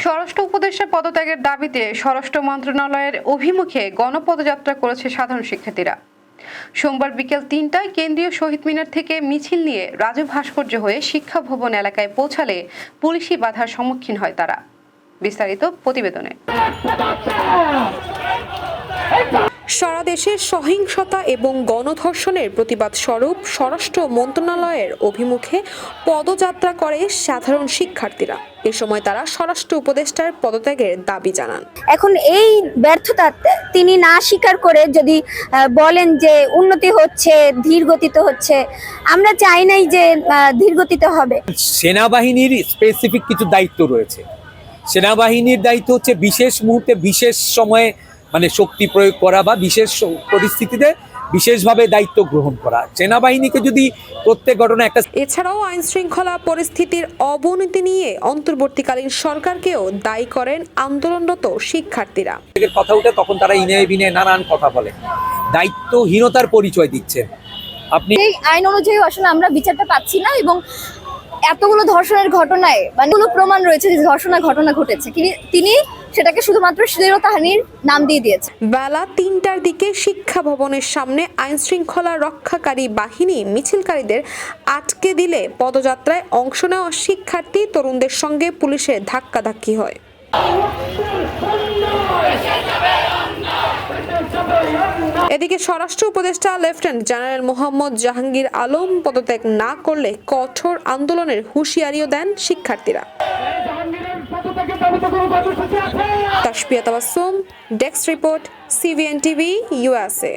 স্বরাষ্ট্র উপদেষ্টা পদত্যাগের দাবিতে স্বরাষ্ট্র মন্ত্রণালয়ের অভিমুখে গণপদযাত্রা করেছে সাধারণ শিক্ষার্থীরা। সোমবার বিকেল ৩টায় কেন্দ্রীয় শহীদ মিনার থেকে মিছিল নিয়ে রাজু ভাস্কর্য হয়ে শিক্ষা ভবন এলাকায় পৌঁছালে পুলিশি বাধার সম্মুখীন হয় তারা। বিস্তারিত প্রতিবেদনে। সারা দেশে সহিংসতা এবং গণধর্ষণের প্রতিবাদ স্বরূপ স্বরাষ্ট্র মন্ত্রণালয়ের অভিমুখে পদযাত্রা করে সাধারণ শিক্ষার্থীরা। এ সময় তারা স্বরাষ্ট্র উপদেষ্টার পদত্যাগের দাবি জানান। এখন এই ব্যর্থতা তিনি না স্বীকার করে যদি বলেন যে উন্নতি হচ্ছে, ধীর গতিতে হচ্ছে, আমরা চাই নাই যে ধীর গতিতে হবে। সেনাবাহিনীর স্পেসিফিক কিছু দায়িত্ব রয়েছে। সেনাবাহিনীর দায়িত্ব হচ্ছে বিশেষ মুহূর্তে বিশেষ সময়ে শক্তি প্রয়োগ করা বা বিশেষ পরিস্থিতিতে বিশেষভাবে দায়িত্ব গ্রহণ করা। সেনাবাহিনীকে যদি প্রত্যেক ঘটনা একটা। এছাড়াও আইন শৃঙ্খলা পরিস্থিতির অবনতি নিয়ে অন্তর্বর্তীকালীন সরকারকেও দায়ী করেন আন্দোলনরত শিক্ষার্থীরা। কথা উঠে তখন তারা ইনে বিনে নানান কথা বলে, দায়িত্বহীনতার পরিচয় দিচ্ছেন। আপনি এই আইন অনুযায়ী আসলে আমরা বিচারটা পাচ্ছি না এবং এতগুলো ধর্ষণের ঘটনায় কোনো প্রমাণ রয়েছে যে ধর্ষণের ঘটনা ঘটেছে, তিনি সেটাকে শুধুমাত্র শ্লীলতাহানির নাম দিয়ে দিয়েছে। বেলা ৩টার দিকে শিক্ষা ভবনের সামনে আইন শৃঙ্খলা রক্ষাকারী বাহিনী মিছিলকারীদের আটকে দিলে পদযাত্রায় অংশ নেওয়া শিক্ষার্থী তরুণদের সঙ্গে পুলিশের ধাক্কাধাক্কি হয়। এদিকে স্বরাষ্ট্র উপদেষ্টা লেফটেন্যান্ট জেনারেল মোহাম্মদ জাহাঙ্গীর আলম পদত্যাগ না করলে কঠোর আন্দোলনের হুঁশিয়ারিও দেন শিক্ষার্থীরা। Tasfia Tabassum, desk report, CVN TV, USA।